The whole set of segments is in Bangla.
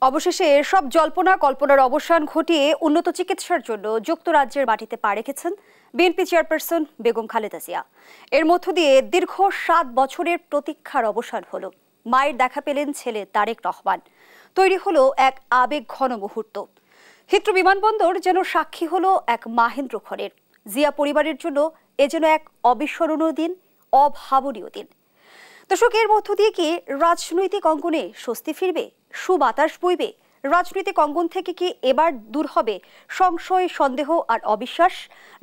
অবশেষে সব জল্পনা কল্পনার অবসান ঘটিয়ে উন্নত চিকিৎসার জন্য যুক্তরাজ্যের মাটিতে পা রেখেছেন বিএনপি চেয়ারপারসন বেগম খালেদা জিয়া। এর মধ্য দিয়ে দীর্ঘ 7 বছরের প্রতীক্ষার অবসান হলো। মায়ের দেখা পেলেন ছেলে তারেক রহমান। তৈরি হলো এক আবেগ ঘন মুহূর্ত। হিথ্রো বিমানবন্দর যেন সাক্ষী হলো এক মাহেন্দ্রক্ষণের। জিয়া পরিবারের জন্য এ যেন এক অবিস্মরণীয় দিন, অভাবনীয় দিন। দর্শক, এর মধ্য দিয়ে কি রাজনৈতিক অঙ্গনে স্বস্তি ফিরবে, সুবাতাস বইবে? রাজনৈতিক অঙ্গন থেকে কি এবার দূর হবে সংশয়, সন্দেহ আর অবিশ্বাস?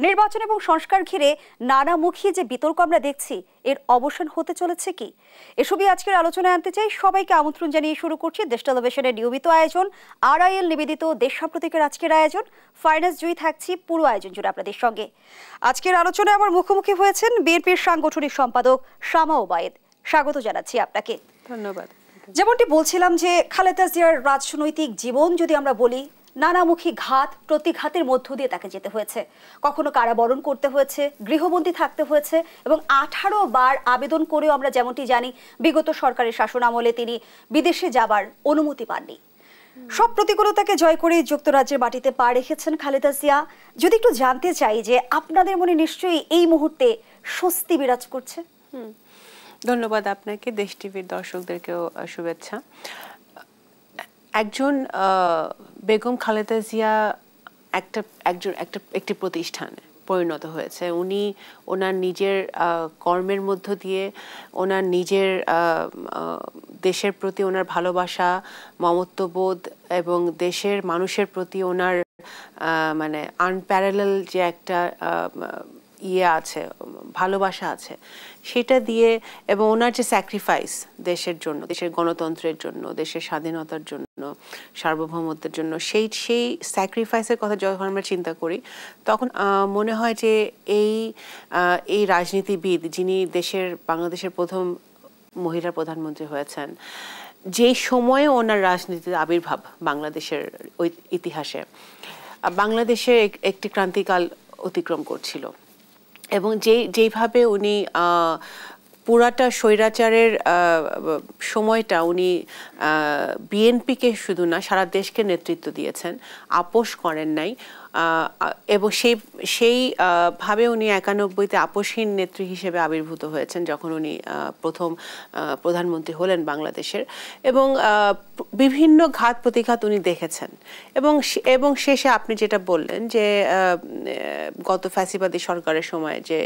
নির্বাচন এবং সংস্কার ঘিরে নানামুখী যে বিতর্ক আমরা দেখছি, এর অবসান হতে চলেছে কি? এসবই আজকের আলোচনায় আনতে চাই। সবাইকে আমন্ত্রণ জানিয়ে শুরু করছি দেশ টেলিভিশনের নিয়মিত আয়োজন RIL নিবেদিত দেশ সাম্প্রতিকের আজকের আয়োজন। ফাইনাস জুই থাকছি পুরো আয়োজন জুড়ে আপনাদের সঙ্গে। আজকের আলোচনায় আমার মুখোমুখি হয়েছেন বিএনপির সাংগঠনিক সম্পাদক শামা ওবায়েদ। স্বাগত জানাচ্ছি আপনাকে। ধন্যবাদ। যেমনটি বলছিলাম যে খালেদা জিয়ার রাজনৈতিক জীবন যদি আমরা বলি, নানামুখী ঘাত প্রতিঘাতের মধ্য দিয়ে তাকে যেতে হয়েছে। কখনো কারাবরণ করতে হয়েছে, গৃহবন্দী থাকতে হয়েছে এবং 18 বার আবেদন করেও আমরা যেমনটি জানি বিগত সরকারের শাসন আমলে তিনি বিদেশে যাবার অনুমতি পাননি। সব প্রতিকূলতাকে জয় করে যুক্তরাজ্যের মাটিতে পা রেখেছেন খালেদা জিয়া। যদি একটু জানতে চাই যে আপনাদের মনে নিশ্চয়ই এই মুহূর্তে স্বস্তি বিরাজ করছে। ধন্যবাদ আপনাকে, দেশ টিভির দর্শকদেরকেও শুভেচ্ছা। একজন বেগম খালেদা জিয়া একটি প্রতিষ্ঠানে পরিণত হয়েছে। উনি ওনার নিজের কর্মের মধ্য দিয়ে ওনার নিজের দেশের প্রতি ওনার ভালোবাসা, মমত্ববোধ এবং দেশের মানুষের প্রতি ওনার মানে আনপ্যারালাল যে একটা আছে, ভালোবাসা আছে, সেটা দিয়ে এবং ওনার যে স্যাক্রিফাইস দেশের জন্য, দেশের গণতন্ত্রের জন্য, দেশের স্বাধীনতার জন্য, সার্বভৌমত্বের জন্য, সেই স্যাক্রিফাইসের কথা যখন আমরা চিন্তা করি তখন মনে হয় যে এই রাজনীতিবিদ, যিনি বাংলাদেশের প্রথম মহিলা প্রধানমন্ত্রী হয়েছেন, যে সময়ে ওনার রাজনীতির আবির্ভাব বাংলাদেশের ইতিহাসে, বাংলাদেশে একটি ক্রান্তিকাল অতিক্রম করছিল এবং যেইভাবে উনি পুরাটা স্বৈরাচারের সময়টা উনি বিএনপিকে শুধু না সারা দেশকে নেতৃত্ব দিয়েছেন, আপোষ করেন নাই এবং সেই ভাবে উনি 91-তে আপোষহীন নেত্রী হিসেবে আবির্ভূত হয়েছেন যখন উনি প্রথম প্রধানমন্ত্রী হলেন বাংলাদেশের। এবং বিভিন্ন ঘাত প্রতিঘাত উনি দেখেছেন এবং শেষে আপনি যেটা বললেন যে গত ফ্যাসিবাদী সরকারের সময় যে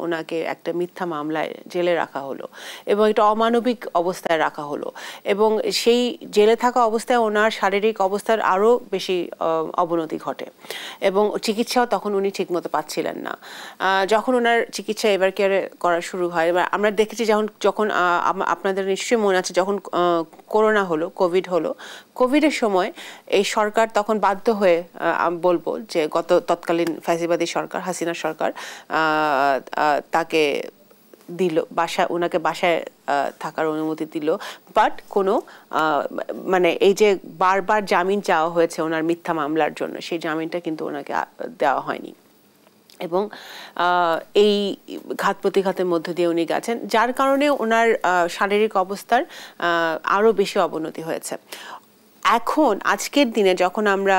ওনাকে একটা মিথ্যা মামলায় জেলে রাখা হলো এবং একটা অমানবিক অবস্থায় রাখা হলো এবং সেই জেলে থাকা অবস্থায় ওনার শারীরিক অবস্থার আরও বেশি অবনতি ঘটে এবং চিকিৎসাও তখন উনি ঠিকমতো পাচ্ছিলেন না। যখন ওনার চিকিৎসা এভার কেয়ারে করা শুরু হয়, এবার আমরা দেখেছি যখন আপনাদের নিশ্চয়ই মনে আছে যখন করোনা হলো, কোভিডের সময় এই সরকার তখন বাধ্য হয়ে বলবো যে তৎকালীন ফ্যাসিবাদী সরকার, হাসিনা সরকার তাকে ওনাকে বাসায় থাকার অনুমতি দিল, বাট কোনো মানে এই যে বারবার জামিন চাওয়া হয়েছে ওনার মিথ্যা মামলার জন্য, সেই জামিনটা কিন্তু ওনাকে দেওয়া হয়নি এবং এই ঘাত প্রতিঘাতের মধ্য দিয়ে উনি গেছেন, যার কারণে ওনার শারীরিক অবস্থার আরও বেশি অবনতি হয়েছে। এখন আজকের দিনে যখন আমরা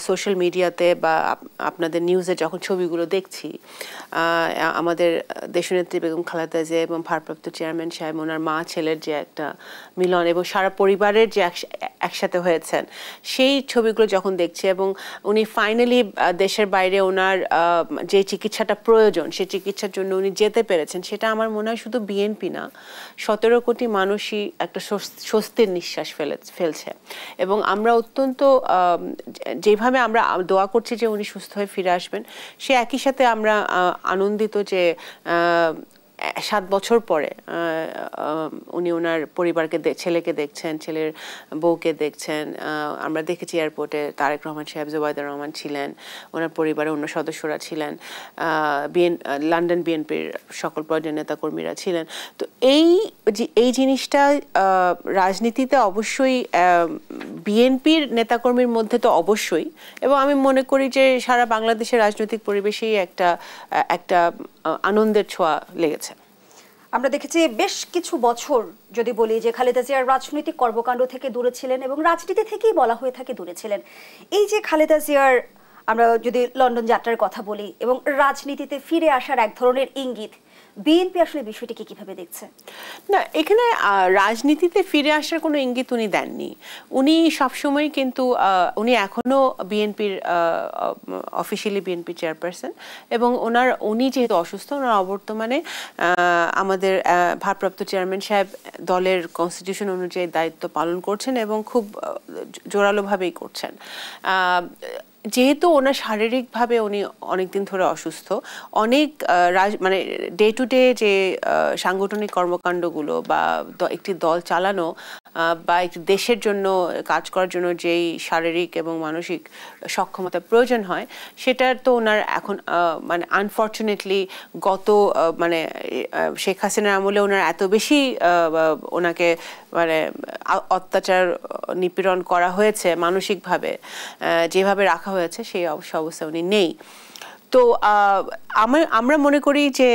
সোশ্যাল মিডিয়াতে বা আপনাদের নিউজে যখন ছবিগুলো দেখছি, আমাদের দেশনেত্রী বেগম খালেদা জিয়া এবং ভারপ্রাপ্ত চেয়ারম্যান সাহেব, ওনার মা ছেলের যে একটা মিলন এবং সারা পরিবারের যে একসাথে হয়েছেন, সেই ছবিগুলো যখন দেখছি এবং উনি ফাইনালি দেশের বাইরে ওনার যে চিকিৎসাটা প্রয়োজন সেই চিকিৎসার জন্য উনি যেতে পেরেছেন, সেটা আমার মনে হয় শুধু বিএনপি না, 17 কোটি মানুষই একটা স্বস্তির নিঃশ্বাস ফেলছে। এবং আমরা অত্যন্ত যেভাবে আমরা দোয়া করছি যে উনি সুস্থ হয়ে ফিরে আসবেন, সে একই সাথে আমরা আনন্দিত যে 7 বছর পরে উনি ওনার পরিবারকে, ছেলেকে দেখছেন, ছেলের বউকে দেখছেন। আমরা দেখেছি এয়ারপোর্টে তারেক রহমান সাহেব, জুবাইদুর রহমান ছিলেন, ওনার পরিবারের অন্য সদস্যরা ছিলেন, লন্ডন বিএনপির সকল পর্যায়ের নেতাকর্মীরা ছিলেন। তো এই জিনিসটা রাজনীতিতে অবশ্যই বিএনপির নেতাকর্মীর মধ্যে তো অবশ্যই, এবং আমি মনে করি যে সারা বাংলাদেশের রাজনৈতিক পরিবেশেই একটা আনন্দের ছোঁয়া লেগেছে। আমরা দেখেছি বেশ কিছু বছর যদি বলি যে খালেদা জিয়ার রাজনৈতিক কর্মকাণ্ড থেকে দূরে ছিলেন এবং রাজনীতি থেকেই বলা হয়ে থাকে দূরে ছিলেন। এই যে খালেদা জিয়ার আমরা যদি লন্ডন যাত্রার কথা বলি এবং রাজনীতিতে ফিরে আসার এক ধরনের ইঙ্গিত, বিএনপি আসলে বিষয়টিকে কিভাবে দেখছে? না, এখানে রাজনীতিতে ফিরে আসার কোনো ইঙ্গিত উনি দেননি। উনি সবসময় কিন্তু উনি এখনো বিএনপির অফিসিয়ালি বিএনপি চেয়ারপারসন, এবং উনি যেহেতু অসুস্থ, ওনার অবর্তমানে আমাদের ভারপ্রাপ্ত চেয়ারম্যান সাহেব দলের কনস্টিটিউশন অনুযায়ী দায়িত্ব পালন করছেন এবং খুব জোরালোভাবেই করছেন। যেহেতু ওনার শারীরিকভাবে উনি অনেকদিন ধরে অসুস্থ, অনেক মানে ডে টু ডে যে সাংগঠনিক কর্মকাণ্ডগুলো বা একটি দল চালানো বা একটি দেশের জন্য কাজ করার জন্য যেই শারীরিক এবং মানসিক সক্ষমতা প্রয়োজন হয়, সেটার তো ওনার এখন মানে আনফর্চুনেটলি গত মানে শেখ হাসিনার আমলে ওনার এত বেশি ওনাকে মানে অত্যাচার নিপীড়ন করা হয়েছে মানসিকভাবে, যেভাবে রাখা হয়েছে সেই অবস্থা উনি নেই। তো আমরা মনে করি যে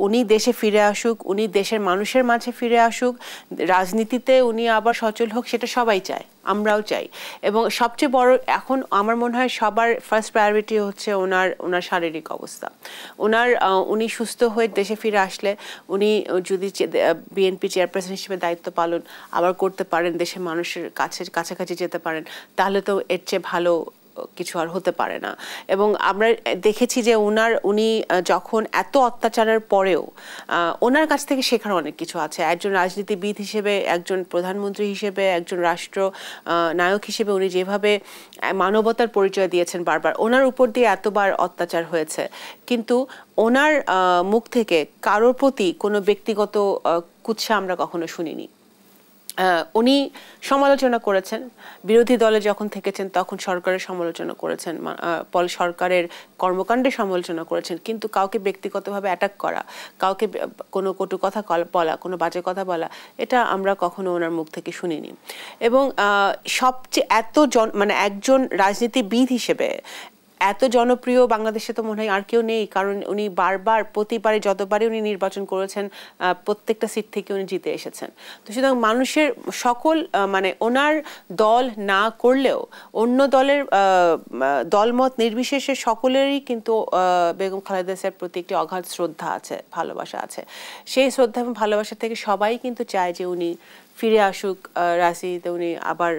উনি দেশে ফিরে আসুক, উনি দেশের মানুষের মাঝে ফিরে আসুক, রাজনীতিতে উনি আবার সচল হোক, সেটা সবাই চায়, আমরাও চাই। এবং সবচেয়ে বড় এখন আমার মনে হয় সবার ফার্স্ট প্রায়োরিটি হচ্ছে ওনার শারীরিক অবস্থা। উনি সুস্থ হয়ে দেশে ফিরে আসলে, উনি যদি বিএনপি চেয়ারপারসন হিসেবে দায়িত্ব পালন আবার করতে পারেন, দেশের মানুষের কাছাকাছি যেতে পারেন, তাহলে তো এর চেয়ে ভালো কিছু আর হতে পারে না। এবং আমরা দেখেছি যে উনি যখন এত অত্যাচারের পরেও ওনার কাছ থেকে শেখার অনেক কিছু আছে। একজন রাজনীতিবিদ হিসেবে, একজন প্রধানমন্ত্রী হিসেবে, একজন রাষ্ট্র নায়ক হিসেবে উনি যেভাবে মানবতার পরিচয় দিয়েছেন বারবার, ওনার উপর দিয়ে এতবার অত্যাচার হয়েছে, কিন্তু ওনার মুখ থেকে কারোর প্রতি কোনো ব্যক্তিগত কুৎসা আমরা কখনো শুনিনি। উনি সমালোচনা করেছেন, বিরোধী দলে যখন থেকেছেন তখন সরকারের সমালোচনা করেছেন, সরকারের কর্মকাণ্ডের সমালোচনা করেছেন, কিন্তু কাউকে ব্যক্তিগতভাবে অ্যাটাক করা, কাউকে কোনো কটু কথা বলা, কোনো বাজে কথা বলা, এটা আমরা কখনো ওনার মুখ থেকে শুনিনি। এবং সবচেয়ে মানে একজন রাজনীতিবিদ হিসেবে এত জনপ্রিয় বাংলাদেশে তো মনে হয় আর কেউ নেই, কারণ উনি প্রতিবারে যতবারই উনি নির্বাচন করেছেন প্রত্যেকটা সিট থেকে উনি জিতে এসেছেন। তো সুতরাং মানুষের সকল মানে ওনার দল না করলেও অন্য দলের দলমত নির্বিশেষে সকলেরই কিন্তু বেগম খালেদা জিয়ার প্রতি একটি অগাধ শ্রদ্ধা আছে, ভালোবাসা আছে। সেই শ্রদ্ধা এবং ভালোবাসা থেকে সবাই কিন্তু চায় যে উনি ফিরে আসুক রাজনীতিতে, উনি আবার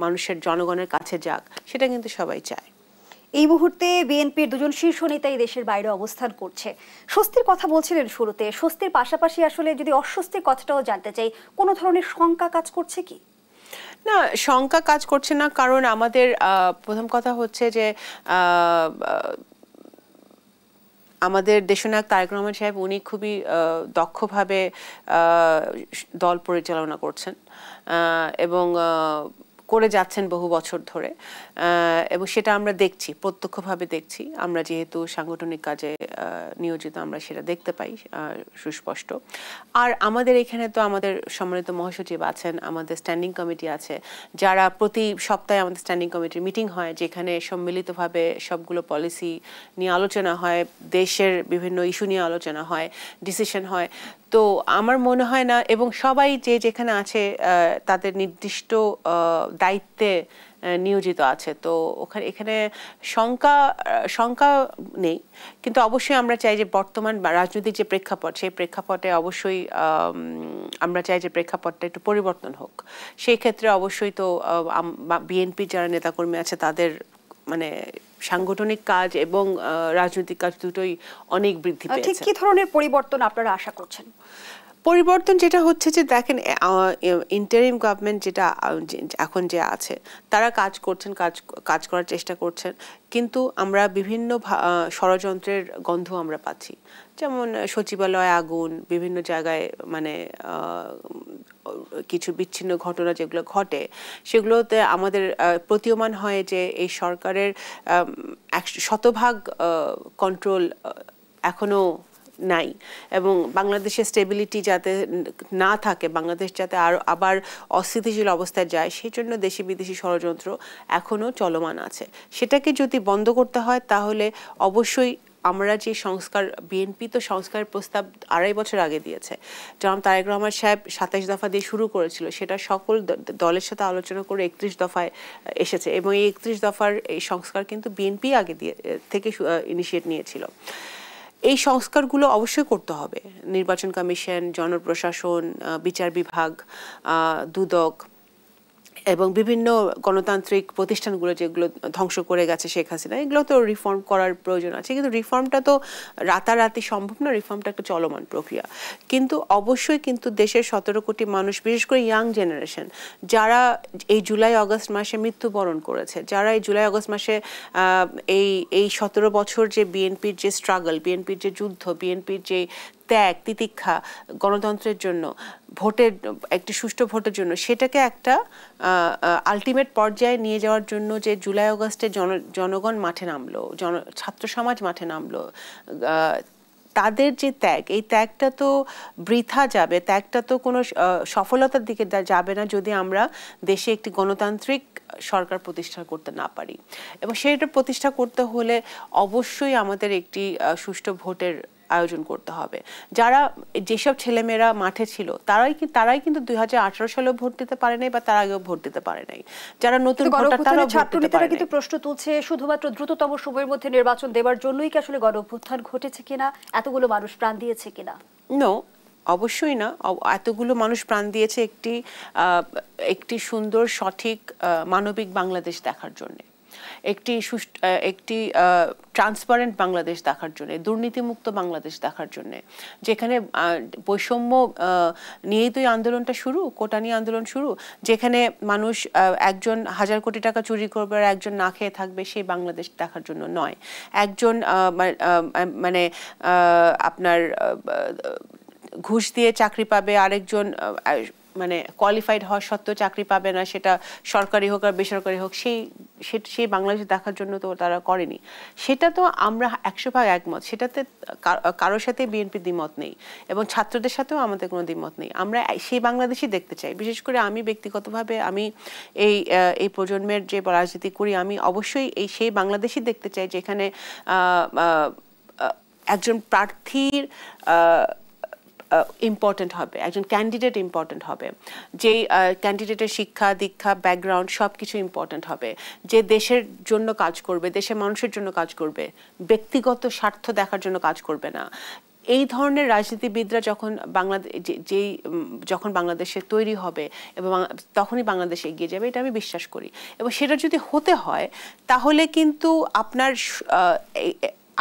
মানুষের জনগণের কাছে যাক, সেটা কিন্তু সবাই চায়। এই মুহূর্তে বিএনপির দুজন শীর্ষ নেতাই দেশের বাইরে অবস্থান করছে। স্বস্তির কথা বলছিলেন শুরুতে, স্বস্তির পাশাপাশি আসলে যদি অস্বস্তির কথাটাও জানতে চাই, কোনো ধরনের শঙ্কা কাজ করছে কি? না, শঙ্কা কাজ করছে না, কারণ আমাদের প্রথম কথা হচ্ছে যে আমাদের দেশনায়ক তারেক রহমান সাহেব উনি খুবই দক্ষভাবে দল পরিচালনা করছেন এবং করে যাচ্ছেন বহু বছর ধরে, এবং সেটা আমরা দেখছি, প্রত্যক্ষভাবে দেখছি। আমরা যেহেতু সাংগঠনিক কাজে নিয়োজিত, আমরা সেটা দেখতে পাই সুস্পষ্ট। আর আমাদের এখানে তো আমাদের সম্মানিত মহাসচিব আছেন, আমাদের স্ট্যান্ডিং কমিটি আছে, যারা প্রতি সপ্তাহে আমাদের স্ট্যান্ডিং কমিটির মিটিং হয়, যেখানে সম্মিলিতভাবে সবগুলো পলিসি নিয়ে আলোচনা হয়, দেশের বিভিন্ন ইস্যু নিয়ে আলোচনা হয়, ডিসিশন হয়। তো আমার মনে হয় না, এবং সবাই যেখানে আছে তাদের নির্দিষ্ট দায়িত্বে নিয়োজিত আছে, তো এখানে শঙ্কা নেই। কিন্তু অবশ্যই আমরা চাই যে বর্তমান রাজনৈতিক যে প্রেক্ষাপট, সেই প্রেক্ষাপটে অবশ্যই আমরা চাই যে প্রেক্ষাপটটা একটু পরিবর্তন হোক। সেই ক্ষেত্রে অবশ্যই তো বিএনপি যারা নেতাকর্মী আছে তাদের মানে সাংগঠনিক কাজ এবং রাজনৈতিক কাজ দুটোই অনেক বৃদ্ধি পেয়েছে। ঠিক কি ধরনের পরিবর্তন আপনারা আশা করছেন? পরিবর্তন যেটা হচ্ছে যে দেখেন, ইন্টারিম গভর্নমেন্ট যেটা এখন যে আছে, তারা কাজ করার চেষ্টা করছেন, কিন্তু আমরা বিভিন্ন ষড়যন্ত্রের গন্ধ আমরা পাচ্ছি। যেমন সচিবালয়ে আগুন, বিভিন্ন জায়গায় মানে কিছু বিচ্ছিন্ন ঘটনা যেগুলো ঘটে, সেগুলোতে আমাদের প্রতীয়মান হয় যে এই সরকারের 100% কন্ট্রোল এখনো নাই, এবং বাংলাদেশের স্টেবিলিটি যাতে না থাকে, বাংলাদেশ যাতে আবার অস্থিতিশীল অবস্থায় যায়, সেই জন্য দেশি বিদেশি ষড়যন্ত্র এখনো চলমান আছে। সেটাকে যদি বন্ধ করতে হয় তাহলে অবশ্যই আমরা যে সংস্কার, বিএনপি তো সংস্কারের প্রস্তাব 2.5 বছর আগে দিয়েছে, যেমন তারেক রহমান সাহেব 27 দফা দিয়ে শুরু করেছিল, সেটা সকল দলের সাথে আলোচনা করে 31 দফায় এসেছে, এবং এই 31 দফার এই সংস্কার কিন্তু বিএনপি আগে থেকে ইনিশিয়েট নিয়েছিল। এই সংস্কারগুলো অবশ্যই করতে হবে। নির্বাচন কমিশন, জনপ্রশাসন, বিচার বিভাগ, দুদক এবং বিভিন্ন গণতান্ত্রিক প্রতিষ্ঠানগুলো যেগুলো ধ্বংস করে গেছে শেখ হাসিনা, এগুলো তো রিফর্ম করার প্রয়োজন আছে, কিন্তু রিফর্মটা তো রাতারাতি সম্ভব না, রিফর্মটা একটা চলমান প্রক্রিয়া। কিন্তু অবশ্যই কিন্তু দেশের 17 কোটি মানুষ, বিশেষ করে ইয়াং জেনারেশন, যারা এই জুলাই আগস্ট মাসে মৃত্যুবরণ করেছে, যারা এই জুলাই আগস্ট মাসে এই 17 বছর যে বিএনপির যে স্ট্রাগল, বিএনপির যে যুদ্ধ, বিএনপির যে ত্যাগ তিতিক্ষা গণতন্ত্রের জন্য, ভোটের একটি সুষ্ঠু ভোটের জন্য, সেটাকে একটা আলটিমেট পর্যায়ে নিয়ে যাওয়ার জন্য যে জুলাই আগস্টে জনগণ মাঠে নামলো, ছাত্র সমাজ মাঠে নামলো, তাদের যে ত্যাগ, এই ত্যাগটা তো বৃথা যাবে, ত্যাগটা তো কোনো সফলতার দিকে যাবে না যদি আমরা দেশে একটি গণতান্ত্রিক সরকার প্রতিষ্ঠা করতে না পারি। এবং সেটা প্রতিষ্ঠা করতে হলে অবশ্যই আমাদের একটি সুষ্ঠু ভোটের আয়োজন করতে হবে। যারা, যেসব ছেলেমেয়েরা মাঠে ছিল, তারাই কিন্তু 2018 সালেও ভোট দিতে পারে নাই, বা তার আগেও ভোট দিতে পারে নাই। যারা নতুন ভোটার, তারাও ছাত্রনেতারা কিন্তু প্রশ্ন তুলছে, শুধুমাত্র দ্রুততম সময়ের মধ্যে নির্বাচন দেওয়ার জন্যই কি আসলে গণ অভ্যুত্থান ঘটেছে কিনা, এতগুলো মানুষ প্রাণ দিয়েছে কিনা? নো, অবশ্যই না। এতগুলো মানুষ প্রাণ দিয়েছে একটি সুন্দর, সঠিক, মানবিক বাংলাদেশ দেখার জন্য, একটি ট্রান্সপারেন্ট বাংলাদেশ দেখার জন্য, দুর্নীতিমুক্ত বাংলাদেশ দেখার জন্য, যেখানে বৈষম্য নিয়েই তো এই আন্দোলনটা শুরু, কোটা নিয়ে আন্দোলন শুরু, যেখানে মানুষ একজন 1000 কোটি টাকা চুরি করবে আর একজন না খেয়ে থাকবে, সেই বাংলাদেশ দেখার জন্য নয়। একজন মানে আপনার ঘুষ দিয়ে চাকরি পাবে, আরেকজন মানে কোয়ালিফাইড হওয়া সত্ত্বেও চাকরি পাবে না, সেটা সরকারি হোক আর বেসরকারি হোক, সেই বাংলাদেশ দেখার জন্য তো তারা করেনি। সেটা তো আমরা 100% একমত, সেটাতে কারোর সাথে বিএনপি দ্বিমত নেই, এবং ছাত্রদের সাথেও আমাদের কোনো দ্বিমত নেই। আমরা সেই বাংলাদেশই দেখতে চাই। বিশেষ করে আমি ব্যক্তিগতভাবে, আমি এই প্রজন্মের যে রাজনীতি করি, আমি অবশ্যই সেই বাংলাদেশই দেখতে চাই, যেখানে একজন প্রার্থীর ইম্পর্টেন্ট হবে, একজন ক্যান্ডিডেট ইম্পর্টেন্ট হবে, যে ক্যান্ডিডেটের শিক্ষা দীক্ষা ব্যাকগ্রাউন্ড সব কিছু ইম্পর্টেন্ট হবে, যে দেশের জন্য কাজ করবে, দেশের মানুষের জন্য কাজ করবে, ব্যক্তিগত স্বার্থ দেখার জন্য কাজ করবে না। এই ধরনের রাজনীতিবিদরা যখন বাংলাদেশে তৈরি হবে, এবং তখনই বাংলাদেশ এগিয়ে যাবে, এটা আমি বিশ্বাস করি। এবং সেটা যদি হতে হয়, তাহলে কিন্তু আপনার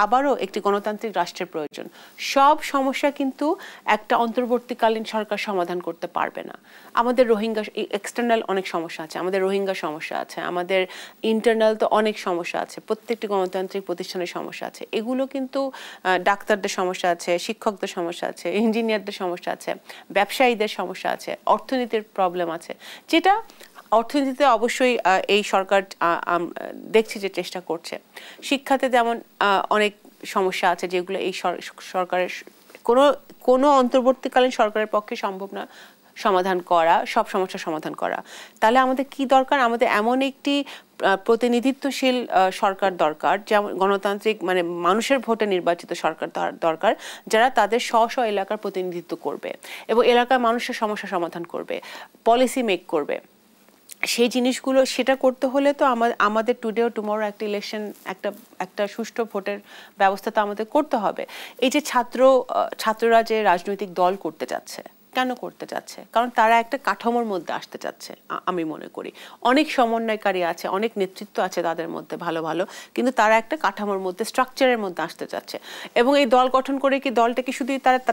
আবারও একটি গণতান্ত্রিক রাষ্ট্রের প্রয়োজন। সব সমস্যা কিন্তু একটা অন্তর্বর্তীকালীন সরকার সমাধান করতে পারবে না। আমাদের রোহিঙ্গা এক্সটার্নাল অনেক সমস্যা আছে, আমাদের রোহিঙ্গা সমস্যা আছে, আমাদের ইন্টারনাল তো অনেক সমস্যা আছে, প্রত্যেকটি গণতান্ত্রিক প্রতিষ্ঠানের সমস্যা আছে। এগুলো কিন্তু ডাক্তারদের সমস্যা আছে, শিক্ষকদের সমস্যা আছে, ইঞ্জিনিয়ারদের সমস্যা আছে, ব্যবসায়ীদের সমস্যা আছে, অর্থনীতির প্রবলেম আছে, যেটা অর্থনীতিতে অবশ্যই এই সরকার দেখছি যে চেষ্টা করছে। শিক্ষাতে যেমন অনেক সমস্যা আছে, যেগুলো এই সরকারের কোনো অন্তর্বর্তীকালীন সরকারের পক্ষে সম্ভব না সমাধান করা, সব সমস্যার সমাধান করা। তাহলে আমাদের কি দরকার? আমাদের এমন একটি প্রতিনিধিত্বশীল সরকার দরকার, যেমন গণতান্ত্রিক, মানে মানুষের ভোটে নির্বাচিত সরকার দরকার, যারা তাদের স্ব এলাকার প্রতিনিধিত্ব করবে এবং এলাকার মানুষের সমস্যা সমাধান করবে, পলিসি মেক করবে। সেই জিনিসগুলো, সেটা করতে হলে তো আমাদের টুডে ও টুমরো একটা ইলেকশন, একটা সুষ্ঠু ভোটের ব্যবস্থা তো আমাদের করতে হবে। এই যে ছাত্ররা যে রাজনৈতিক দল করতে যাচ্ছে, কেন করতে যাচ্ছে? কারণ তারা একটা কাঠামোর মধ্যে আসতে চাচ্ছে। আমি মনে করি অনেক সমন্বয়কারী আছে, অনেক নেতৃত্ব আছে তাদের মধ্যে ভালো ভালো, কিন্তু তারা একটা কাঠামোর মধ্যে, স্ট্রাকচারের মধ্যে আসতে চাচ্ছে। এবং এই দল গঠন করে কি দলটাকে শুধু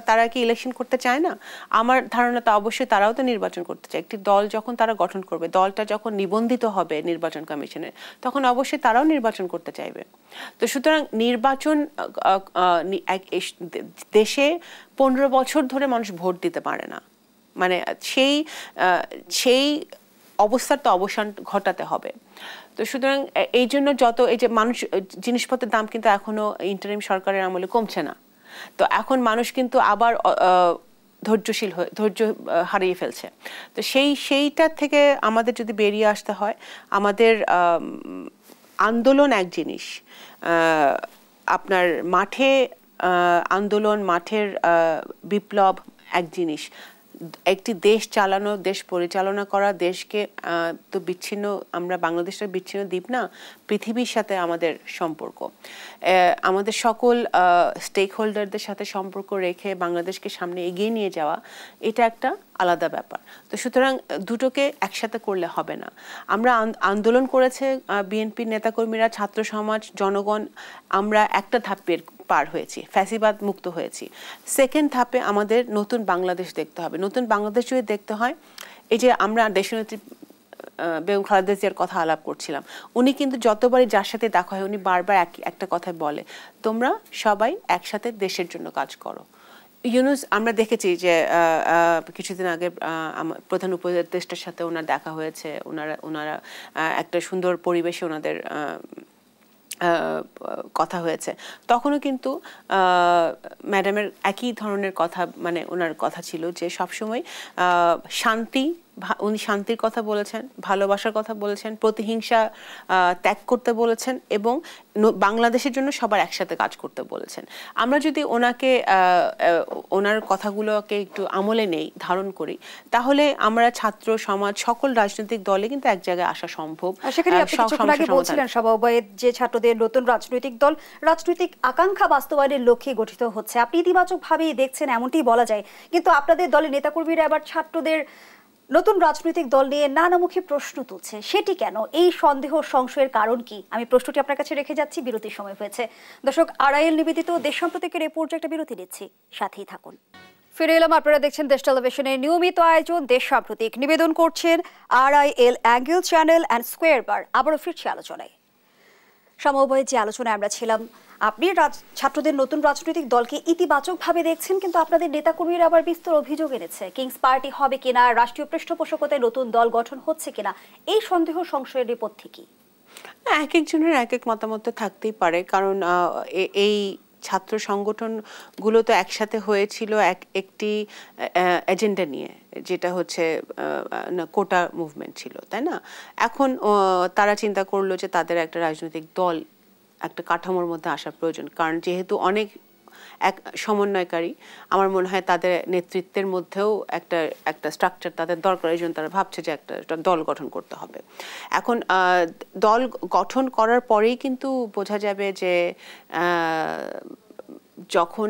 তারা কি ইলেকশন করতে চায় না? আমার ধারণা তা অবশ্যই তারাও তো নির্বাচন করতে চায়। একটি দল যখন তারা গঠন করবে, দলটা যখন নিবন্ধিত হবে নির্বাচন কমিশনে, তখন অবশ্যই তারাও নির্বাচন করতে চাইবে। তো সুতরাং নির্বাচন, দেশে 15 বছর ধরে মানুষ ভোট দিতে পারে না, মানে সেই অবস্থার তো অবসান ঘটাতে হবে। তো সুতরাং এই জন্য এই যে মানুষ, জিনিসপত্রের দাম কিন্তু এখনো ইন্টারিম সরকারের আমলে কমছে না। তো এখন মানুষ কিন্তু আবার ধৈর্য হারিয়ে ফেলছে। তো সেইটা থেকে আমাদের যদি বেরিয়ে আসতে হয়, আমাদের আন্দোলন এক জিনিস, আপনার মাঠে আন্দোলন, মাঠের বিপ্লব এক জিনিস, একটি দেশ চালানো, দেশ পরিচালনা করা, দেশকে তো বিচ্ছিন্ন, আমরা বাংলাদেশের বিচ্ছিন্ন দ্বীপ না, পৃথিবীর সাথে আমাদের সম্পর্ক, আমাদের সকল স্টেক হোল্ডারদের সাথে সম্পর্ক রেখে বাংলাদেশকে সামনে এগিয়ে নিয়ে যাওয়া, এটা একটা আলাদা ব্যাপার। তো সুতরাং দুটোকে একসাথে করলে হবে না। আমরা আন্দোলন করেছে বিএনপির নেতাকর্মীরা, ছাত্র সমাজ, জনগণ, আমরা একটা ধাপের পার হয়েছি, ফ্যাসিবাদ মুক্ত হয়েছি। সেকেন্ড ধাপে আমাদের নতুন বাংলাদেশ দেখতে হবে। নতুন বাংলাদেশ যদি দেখতে হয়, এই যে আমরা দেশনেত্রী বেগম খালেদা জিয়ার কথা আলাপ করছিলাম, উনি কিন্তু যতবারই যার সাথে দেখা হয় উনি বারবার একটা কথা বলে, তোমরা সবাই একসাথে দেশের জন্য কাজ করো। ইউনুস, আমরা দেখেছি যে কিছুদিন আগে প্রধান উপদেষ্টার সাথে ওনার দেখা হয়েছে, ওনারা একটা সুন্দর পরিবেশে ওনাদের কথা হয়েছে, তখনও কিন্তু ম্যাডামের একই ধরনের কথা, মানে ওনার কথা ছিল যে সবসময় শান্তি, উনি শান্তির কথা বলেছেন, ভালোবাসার কথা বলেছেন, প্রতিহিংসা ত্যাগ করতে বলেছেন এবং বাংলাদেশের জন্য সবার একসাথে কাজ করতে বলেছেন। আমরা যদি ওনার কথাগুলোকে একটু আমলে নেই, ধারণ করি, তাহলে আমরা ছাত্র সমাজ সকল রাজনৈতিক দলে কিন্তু এক জায়গায় আসা সম্ভব। সেখানে আপনি কিছুক্ষণ আগে বলছিলেন সভাপতি যে ছাত্রদের নতুন রাজনৈতিক দল রাজনৈতিক আকাঙ্ক্ষা বাস্তবায়নের লক্ষ্যে গঠিত হচ্ছে, আপনি ইতিবাচকভাবেই দেখছেন এমনটিই বলা যায়, কিন্তু আপনাদের দলের নেতাকর্মীরা আবার ছাত্রদের নতুন রাজনৈতিক দল নিয়ে নানামুখী প্রশ্ন তুলছে, সেটি কেন? এই সন্দেহ সংশয়ের কারণ কি? আমি প্রশ্নটি আপনার কাছে রেখে যাচ্ছি, বিরতির সময় হয়েছে। দর্শক, আরআইএল নিবেদিত দেশ সাম্প্রতিকের এই পর্যায়ে একটা বিরতি নিচ্ছি, সাথেই থাকুন। ফিরে এলাম, আপনারা দেখছেন দেশ টেলিভিশনের নিয়মিত আয়োজন দেশ সাম্প্রতিক। নিবেদন করছেন RIL angle channel and square বার। আবারও ফিরছি আলোচনায়। সমবায়ে যে আলোচনায় আমরা ছিলাম, আপনি ছাত্রদের নতুন রাজনৈতিক দলকে ইতিবাচকভাবে দেখছেন, কিন্তু আপনাদের নেতাকর্মীরা আবার বিস্তর অভিযোগ এনেছে, কিংস পার্টি হবে কিনা, রাষ্ট্রীয় পৃষ্ঠপোষকতায় নতুন দল গঠন হচ্ছে কিনা, এই সন্দেহ সংশয়ের নেপথ্যে কি? এক একজনের এক এক মতামত থাকতেই পারে, কারণ এই ছাত্র সংগঠনগুলো তো একসাথে হয়েছিল একটি এজেন্ডা নিয়ে, যেটা হচ্ছে কোটা মুভমেন্ট ছিল, তাই না? এখন তারা চিন্তা করলো যে তাদের একটা রাজনৈতিক দল, একটা কাঠামোর মধ্যে আসা প্রয়োজন, কারণ যেহেতু অনেক এক সমন্বয়কারী, আমার মনে হয় তাদের নেতৃত্বের মধ্যেও একটা স্ট্রাকচার তাদের দরকার, এই জন্য তারা ভাবছে যে একটা দল গঠন করতে হবে। এখন দল গঠন করার পরেই কিন্তু বোঝা যাবে যে যখন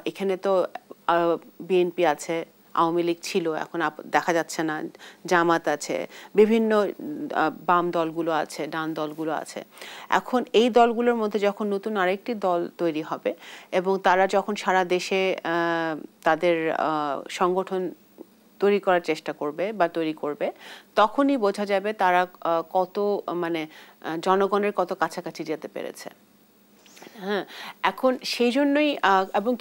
এখানে তো বিএনপি আছে, আওয়ামী লীগ ছিল, এখন দেখা যাচ্ছে না, জামাত আছে, বিভিন্ন বাম দলগুলো আছে, ডান দলগুলো আছে। এখন এই দলগুলোর মধ্যে যখন নতুন আরেকটি দল তৈরি হবে এবং তারা যখন সারা দেশে তাদের সংগঠন তৈরি করার চেষ্টা করবে বা তৈরি করবে, তখনই বোঝা যাবে তারা কত, মানে জনগণের কত কাছাকাছি যেতে পেরেছে। হ্যাঁ, এখন সেই জন্যই, এবং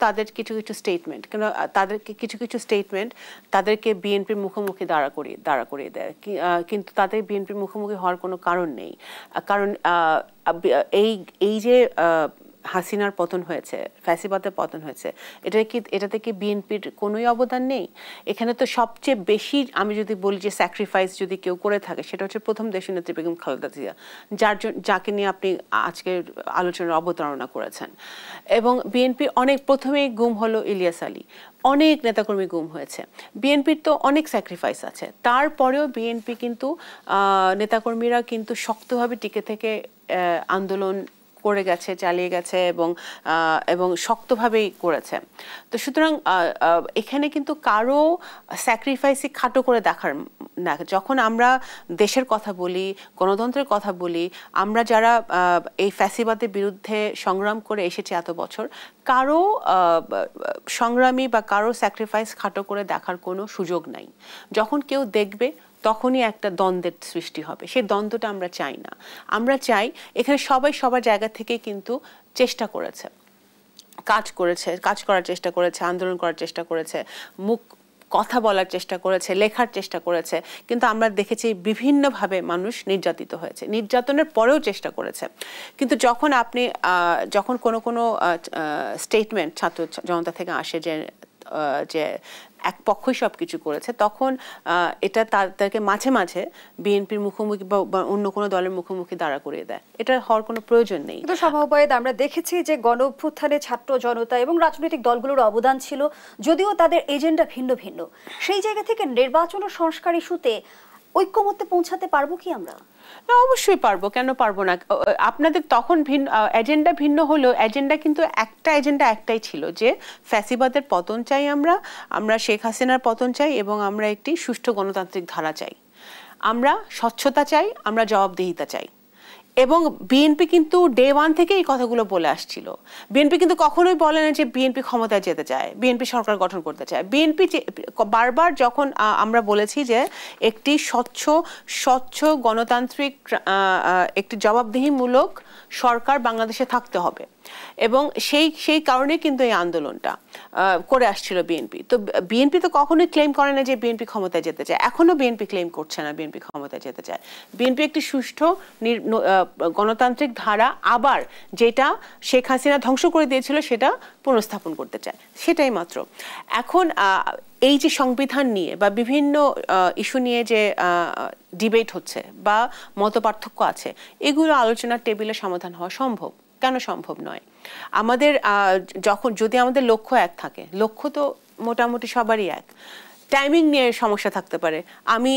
তাদের কিছু স্টেটমেন্ট, কেন তাদেরকে কিছু স্টেটমেন্ট তাদেরকে বিএনপির মুখোমুখি দাঁড়া করিয়ে দেয়, কিন্তু তাদের বিএনপির মুখোমুখি হওয়ার কোনো কারণ নেই। কারণ এই যে হাসিনার পতন হয়েছে, ফ্যাসিবাদের পতন হয়েছে, এটাতে কি বিএনপির কোনোই অবদান নেই? এখানে তো সবচেয়ে বেশি, আমি যদি বলি যে স্যাক্রিফাইস যদি কেউ করে থাকে, সেটা হচ্ছে প্রথম দেশনেত্রী বেগম খালেদা জিয়া, যাকে নিয়ে আপনি আজকের আলোচনার অবতারণা করেছেন। এবং বিএনপি প্রথমেই গুম হলো ইলিয়াস আলী, অনেক নেতাকর্মী গুম হয়েছে, বিএনপির তো অনেক স্যাক্রিফাইস আছে, তারপরেও বিএনপি কিন্তু নেতাকর্মীরা কিন্তু শক্তভাবে টিকে থেকে আন্দোলন করে গেছে, চালিয়ে গেছে এবং শক্তভাবেই করেছে। তো সুতরাং এখানে কিন্তু কারো স্যাক্রিফাইসই খাটো করে দেখার না। যখন আমরা দেশের কথা বলি, গণতন্ত্রের কথা বলি, আমরা যারা এই ফ্যাসিবাদের বিরুদ্ধে সংগ্রাম করে এসেছি এত বছর, কারো সংগ্রামী বা কারো স্যাক্রিফাইস খাটো করে দেখার কোনো সুযোগ নাই। যখন কেউ দেখবে তখনই একটা দ্বন্দ্বের সৃষ্টি হবে, সেই দ্বন্দ্বটা আমরা চাই না। আমরা চাই এখানে সবাই সবার জায়গা থেকে কিন্তু চেষ্টা করেছে, কাজ করার চেষ্টা করেছে, আন্দোলন করার চেষ্টা করেছে, কথা বলার চেষ্টা করেছে, লেখার চেষ্টা করেছে, কিন্তু আমরা দেখেছি বিভিন্নভাবে মানুষ নির্যাতিত হয়েছে, নির্যাতনের পরেও চেষ্টা করেছে। কিন্তু যখন কোনো স্টেটমেন্ট ছাত্র জনতা থেকে আসে যে যে এক পক্ষই সবকিছু করেছে, তখন এটা তাদেরকে মাঝে মাঝে বিএনপির মুখোমুখি বা অন্য কোনো দলের মুখোমুখি দাঁড়া করিয়ে দেয়। এটা হওয়ার কোনো প্রয়োজন নেই। কিন্তু সমবায়ে আমরা দেখেছি যে গণ অভ্যুত্থানে ছাত্র জনতা এবং রাজনৈতিক দলগুলোর অবদান ছিল, যদিও তাদের এজেন্ডা ভিন্ন ভিন্ন। সেই জায়গা থেকে নির্বাচন ও সংস্কার ইস্যুতে ঐক্যমত্যে পৌঁছাতে পারবো কি আমরা? না, অবশ্যই পারবো, কেন পারবো না। আপনাদের তখন ভিন্ন এজেন্ডা ভিন্ন হলেও এজেন্ডা কিন্তু একটা এজেন্ডা একটাই ছিল, যে ফ্যাসিবাদের পতন চাই, আমরা শেখ হাসিনার পতন চাই এবং আমরা একটি সুষ্ঠু গণতান্ত্রিক ধারা চাই, আমরা স্বচ্ছতা চাই, আমরা জবাবদিহিতা চাই। এবং বিএনপি কিন্তু ডে ওয়ান থেকে এই কথাগুলো বলে আসছিল। বিএনপি কিন্তু কখনোই বলে না যে বিএনপি ক্ষমতায় যেতে চায়, বিএনপি সরকার গঠন করতে চায়। বিএনপি বারবার যখন আমরা বলেছি যে একটি স্বচ্ছ গণতান্ত্রিক একটি জবাবদিহিমূলক সরকার বাংলাদেশে থাকতে হবে, এবং সেই কারণে কিন্তু এই আন্দোলনটা করে আসছিল বিএনপি। তো বিএনপি তো কখনোই ক্লেম করে না যে বিএনপি ক্ষমতায় যেতে চায়, এখনো বিএনপি ক্লেম করছে না বিএনপি ক্ষমতায় যেতে চায়। বিএনপি একটি সুষ্ঠু গণতান্ত্রিক ধারা, আবার যেটা শেখ হাসিনা ধ্বংস করে দিয়েছিল সেটা পুনঃস্থাপন করতে চায়, সেটাই মাত্র। এখন এই যে সংবিধান নিয়ে বা বিভিন্ন ইস্যু নিয়ে যে ডিবেট হচ্ছে বা মতপার্থক্য আছে, এগুলো আলোচনার টেবিলে সমাধান হওয়া সম্ভব। কেন সম্ভব নয়? আমাদের যদি আমাদের লক্ষ্য এক থাকে, লক্ষ্য তো মোটামুটি সবারই এক, টাইমিং নিয়ে সমস্যা থাকতে পারে। আমি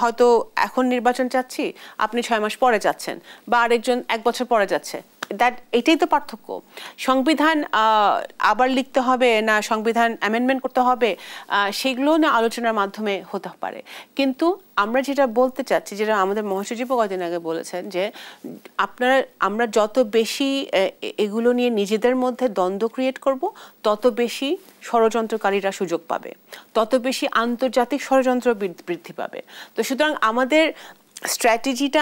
হয়তো এখন নির্বাচন চাচ্ছি, আপনি 6 মাস পরে যাচ্ছেন, বা আরেকজন 1 বছর পরে যাচ্ছে। এটাই তো পার্থক্য। সংবিধান আবার লিখতে হবে না সংবিধান অ্যামেন্ডমেন্ট করতে হবে, সেগুলো না আলোচনার মাধ্যমে হতে পারে। কিন্তু আমরা যেটা বলতে চাচ্ছি, যেটা আমাদের মহাসচিবও কদিন আগে বলেছেন, যে আমরা যত বেশি এগুলো নিয়ে নিজেদের মধ্যে দ্বন্দ্ব ক্রিয়েট করব, তত বেশি ষড়যন্ত্রকারীরা সুযোগ পাবে, তত বেশি আন্তর্জাতিক ষড়যন্ত্র বৃদ্ধি পাবে। তো সুতরাং আমাদের স্ট্র্যাটেজিটা,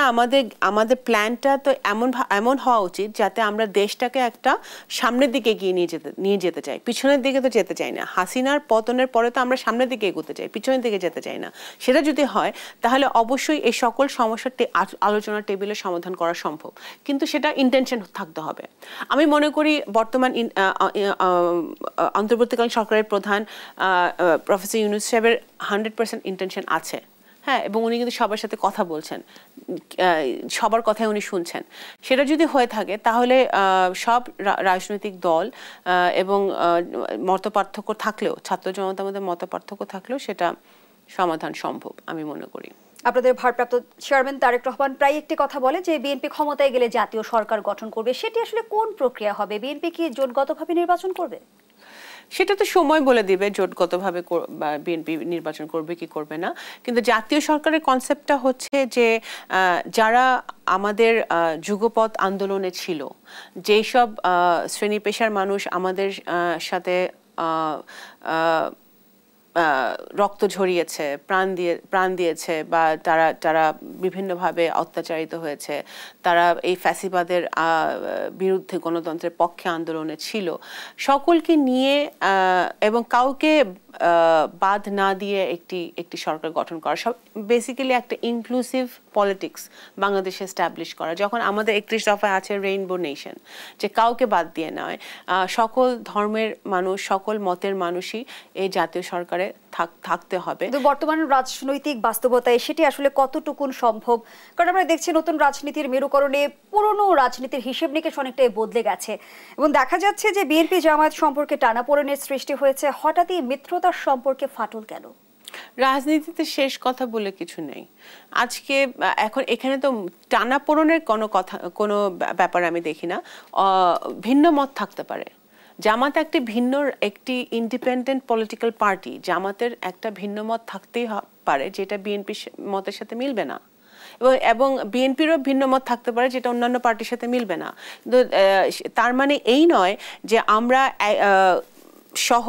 আমাদের প্ল্যানটা তো এমন হওয়া উচিত যাতে আমরা দেশটাকে একটা সামনের দিকে এগিয়ে নিয়ে যেতে চাই, পিছনের দিকে তো যেতে চাই না। হাসিনার পতনের পরে তো আমরা সামনের দিকে এগোতে চাই, পিছনের দিকে যেতে চাই না। সেটা যদি হয় তাহলে অবশ্যই এই সকল সমস্যার আলোচনার টেবিলে সমাধান করা সম্ভব, কিন্তু সেটা ইন্টেনশন থাকতে হবে। আমি মনে করি বর্তমান অন্তর্বর্তীকালীন সরকারের প্রধান প্রফেসর ইউনূস সাহেবের 100% ইন্টেনশন আছে, হ্যাঁ, এবং উনি কিন্তু সবার সাথে কথা বলছেন, সবার কথাই উনি শুনছেন। সেটা যদি হয়ে থাকে তাহলে সব রাজনৈতিক দল এবং মতপার্থক্য থাকলেও, ছাত্র জনতার মধ্যে মতপার্থক্য থাকলেও সেটা সমাধান সম্ভব আমি মনে করি। আপনাদের ভারপ্রাপ্ত চেয়ারম্যান তারেক রহমান প্রায় একটি কথা বলে যে বিএনপি ক্ষমতায় গেলে জাতীয় সরকার গঠন করবে। সেটি আসলে কোন প্রক্রিয়া হবে? বিএনপি কি জোটগতভাবে নির্বাচন করবে? সেটা তো সময় বলে দিবে জোটগতভাবে বিএনপি নির্বাচন করবে কি করবে না। কিন্তু জাতীয় সরকারের কনসেপ্টটা হচ্ছে যে যারা আমাদের যুগপৎ আন্দোলনে ছিল, যেই সব শ্রেণী পেশার মানুষ আমাদের সাথে রক্ত ঝরিয়েছে, প্রাণ দিয়েছে, বা তারা বিভিন্নভাবে অত্যাচারিত হয়েছে, তারা এই ফ্যাসিবাদের বিরুদ্ধে গণতন্ত্রের পক্ষে আন্দোলনে ছিল, সকলকে নিয়ে এবং কাউকে বাদ না দিয়ে একটি সরকার গঠন করা, সব বেসিক্যালি একটা ইনক্লুসিভ পলিটিক্স বাংলাদেশে এস্টাবলিশ করা। যখন আমাদের 31 দফায় আছে রেইনবো নেশন, যে কাউকে বাদ দিয়ে নয়, সকল ধর্মের মানুষ, সকল মতের মানুষই এই জাতীয় সরকারে থাকতে হবে। কিন্তু বর্তমান রাজনৈতিক বাস্তবতায় সেটি আসলে কতটুকুন সম্ভব? কারণ আমরা দেখছি নতুন রাজনীতির মেরুকরণে পুরনো রাজনীতির হিসেব নিকেশ অনেকটাই বদলে গেছে, এবং দেখা যাচ্ছে যে বিএনপি জামায়াত সম্পর্কে টানাপোড়েনের সৃষ্টি হয়েছে। হঠাৎই মিত্রতার সম্পর্কে ফাটল কেন? রাজনীতিতে শেষ কথা বলে কিছু নেই আজকে। এখন এখানে তো টানাপোড়েনের কোনো ব্যাপার আমি দেখি না। ভিন্ন মত থাকতে পারে। জামাত একটি ইন্ডিপেন্ডেন্ট পলিটিক্যাল পার্টি, জামাতের একটা ভিন্ন মত থাকতেই পারে যেটা বিএনপির মতের সাথে মিলবে না, এবং বিএনপিরও ভিন্ন মত থাকতে পারে যেটা অন্যান্য পার্টির সাথে মিলবে না। কিন্তু তার মানে এই নয় যে আমরা সহ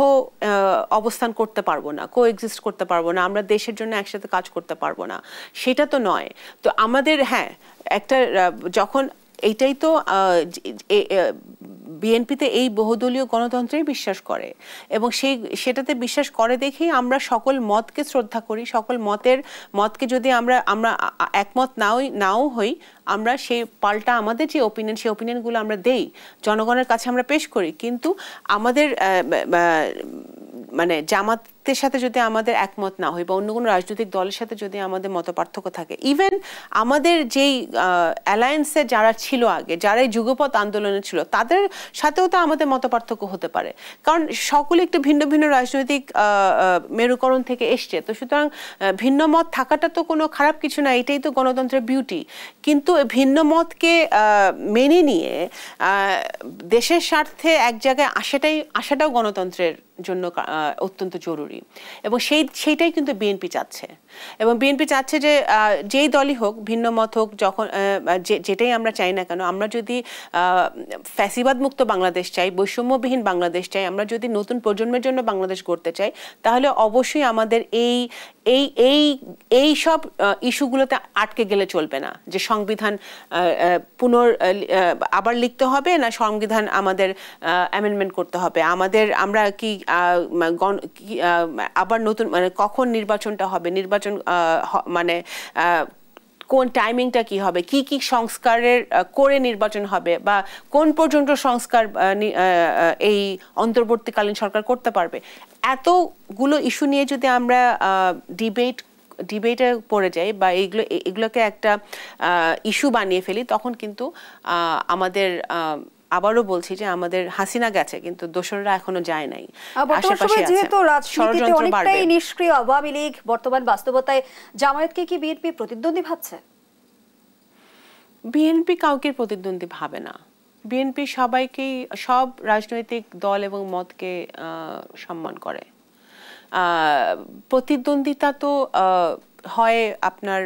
অবস্থান করতে পারবো না, কোএক্সিস্ট করতে পারবো না, আমরা দেশের জন্য একসাথে কাজ করতে পারবো না, সেটা তো নয়। তো আমাদের একটা যখন এইটাই তো বিএনপিতে এই বহুদলীয় গণতন্ত্রেই বিশ্বাস করে, এবং সেটাতে বিশ্বাস করে দেখেই আমরা সকল মতকে শ্রদ্ধা করি। সকল মতকে যদি আমরা একমত নাও হই, আমরা সেই পাল্টা আমাদের যে ওপিনিয়ন, সেই ওপিনিয়নগুলো আমরা দেই, জনগণের কাছে আমরা পেশ করি। কিন্তু আমাদের মানে জামাতের সাথে যদি আমাদের একমত না হই বা অন্য কোনো রাজনৈতিক দলের সাথে যদি আমাদের মতপার্থক্য থাকে, ইভেন আমাদের যেই অ্যালায়েন্সে যারা ছিল আগে, যারা এই যুগপৎ আন্দোলনে ছিল, তাদের সাথেও তো আমাদের মতপার্থক্য হতে পারে, কারণ সকলে একটু ভিন্ন ভিন্ন রাজনৈতিক মেরুকরণ থেকে এসছে। তো সুতরাং ভিন্ন মত থাকাটা তো কোনো খারাপ কিছু না, এটাই তো গণতন্ত্রের বিউটি। কিন্তু ভিন্ন মতকে মেনে নিয়ে দেশের স্বার্থে এক জায়গায় আসাটাও গণতন্ত্রের জন্য অত্যন্ত জরুরি, এবং সেইটাই কিন্তু বিএনপি চাচ্ছে। এবং বিএনপি চাচ্ছে যে যেই দলই হোক, ভিন্ন মত হোক, যখন যেটাই আমরা চাই না কেন, আমরা যদি ফ্যাসিবাদ মুক্ত বাংলাদেশ চাই, বৈষম্যবিহীন বাংলাদেশ চাই, আমরা যদি নতুন প্রজন্মের জন্য বাংলাদেশ গড়তে চাই, তাহলে অবশ্যই আমাদের এই সব ইস্যুগুলোতে আটকে গেলে চলবে না, যে সংবিধান আবার লিখতে হবে না, সংবিধান আমাদের অ্যামেন্ডমেন্ট করতে হবে, আমরা কি আবার নতুন মানে কখন নির্বাচনটা হবে, নির্বাচন মানে কোন টাইমিংটা কি হবে, কি কি সংস্কারের করে নির্বাচন হবে, বা কোন পর্যন্ত সংস্কার এই অন্তর্বর্তীকালীন সরকার করতে পারবে। এতগুলো ইস্যু নিয়ে যদি আমরা ডিবেটে পড়ে যাই বা এগুলোকে একটা ইস্যু বানিয়ে ফেলি, তখন কিন্তু আমাদের আবারও বলছি যে আমাদের হাসিনা গেছে, কিন্তু দোসররা এখনো যায় নাই, আশেপাশে আছে। যেহেতু রাজনীতিতে অনেকটাই নিষ্ক্রিয় আওয়ামী লীগ, বর্তমান বাস্তবতায় জামায়াতকে কি বিএনপি প্রতিদ্বন্দ্বী ভাবছে? বিএনপি কাউকে প্রতিদ্বন্দ্বী ভাবে না। বিএনপি সবাইকেই, সব রাজনৈতিক দল এবং মতকে সম্মান করে। প্রতিদ্বন্দ্বিতা তো হয় আপনার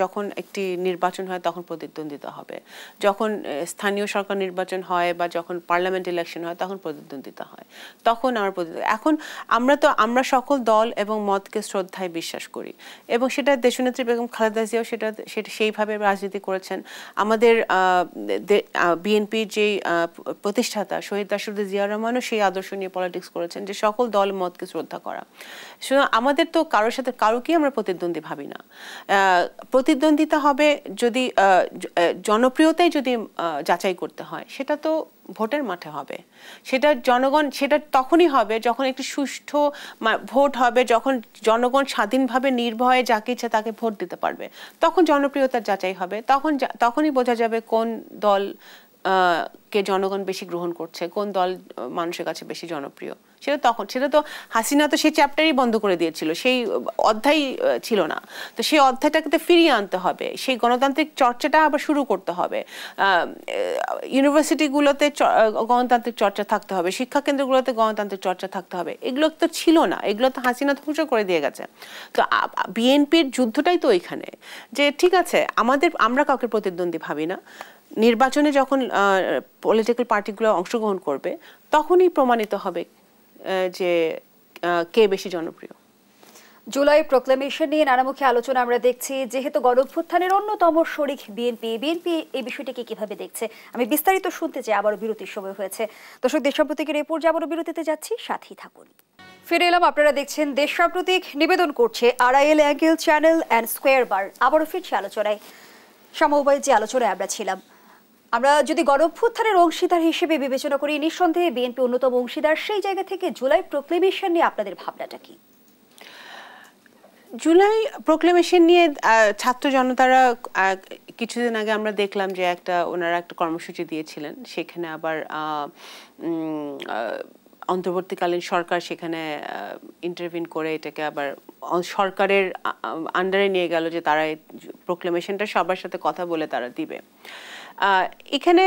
যখন একটি নির্বাচন হয় তখন প্রতিদ্বন্দ্বিতা হবে, যখন স্থানীয় সরকার নির্বাচন হয় বা যখন পার্লামেন্ট ইলেকশন হয় তখন প্রতিদ্বন্দ্বিতা হয়, তখন এখন আমরা সকল দল এবং মতকে শ্রদ্ধায় বিশ্বাস করি, এবং সেটা দেশনেত্রী বেগম খালেদা জিয়াও সেটা সেইভাবে রাজনীতি করেছেন। আমাদের বিএনপির যেই প্রতিষ্ঠাতা শহীদ রাষ্ট্রপতি জিয়া রহমানও সেই আদর্শ নিয়ে পলিটিক্স করেছেন, যে সকল দল মতকে শ্রদ্ধা করা। আমাদের তো কারোর সাথে কারোকেই আমরা প্রতিদ্বন্দ্বী ভাবি না। প্রতিদ্বন্দ্বিতা হবে যদি জনপ্রিয়তাই যদি যাচাই করতে হয়, সেটা তো ভোটের মাঠে হবে। সেটা জনগণ, সেটা তখনই হবে যখন একটি সুষ্ঠু ভোট হবে, যখন জনগণ স্বাধীনভাবে নির্ভয়ে যাকে ইচ্ছে তাকে ভোট দিতে পারবে, তখন জনপ্রিয়তার যাচাই হবে। তখনই বোঝা যাবে কোন দল কে জনগণ বেশি গ্রহণ করছে, কোন দল মানুষের কাছে বেশি জনপ্রিয়। সেটা তো হাসিনা তো সেই চ্যাপ্টারই বন্ধ করে দিয়েছিল, সেই অধ্যায় ছিল না। তো সেই অধ্যায়টাকে ফিরিয়ে আনতে হবে, সেই গণতান্ত্রিক চর্চাটা আবার শুরু করতে হবে। ইউনিভার্সিটিগুলোতে গণতান্ত্রিক চর্চা থাকতে হবে, শিক্ষা কেন্দ্রগুলোতে গণতান্ত্রিক চর্চা থাকতে হবে। এগুলো তো ছিল না, এগুলো তো হাসিনা ধ্বংস করে দিয়ে গেছে। তো বিএনপির যুদ্ধটাই তো ওইখানে, যে ঠিক আছে আমরা কাউকে প্রতিদ্বন্দ্বী ভাবি না, নির্বাচনে যখন পলিটিক্যাল পার্টিগুলো অংশগ্রহণ করবে তখনই প্রমাণিত হবে যে কে বেশি জনপ্রিয়। জুলাই প্রোক্লেমেশন নিয়ে নানামুখী আলোচনা আমরা দেখছি, যেহেতু গণঅভ্যুত্থানের অন্যতম শরিক বিএনপি এই বিষয়টিকে কিভাবে দেখছে আমি বিস্তারিত শুনতে চাই। আবারও বিরতির সময় হয়েছে। দর্শক, দেশ সাম্প্রতিকের এই পর্যায়ে আবারও বিরতিতে যাচ্ছি, সাথেই থাকুন। ফিরে এলাম, আপনারা দেখছেন দেশ সাম্প্রতিক। নিবেদন করছে Arail angle channel and square বার। আবারও ফিরছি আলোচনায়। সমবায় যে আলোচনায় আমরা ছিলাম, আমরা যদি গণঅভ্যুত্থানের অংশীদার হিসেবে বিবেচনা করি, নিঃসন্দেহে বিএনপি অন্যতম অংশীদার। সেই জায়গা থেকে জুলাই প্রোক্লেমেশন নিয়ে আপনাদের ভাবনাটা কি? জুলাই প্রোক্লেমেশন নিয়ে ছাত্র জনতারা কিছুদিন আগে আমরা দেখলাম যে ওনারা একটা কর্মসূচি দিয়েছিলেন, সেখানে আবার অন্তর্বর্তীকালীন সরকার সেখানে ইন্টারভিন করে এটাকে আবার সরকারের আন্ডারে নিয়ে গেল, যে তারা প্রোক্লেমেশনটা সবার সাথে কথা বলে তারা দিবে। এখানে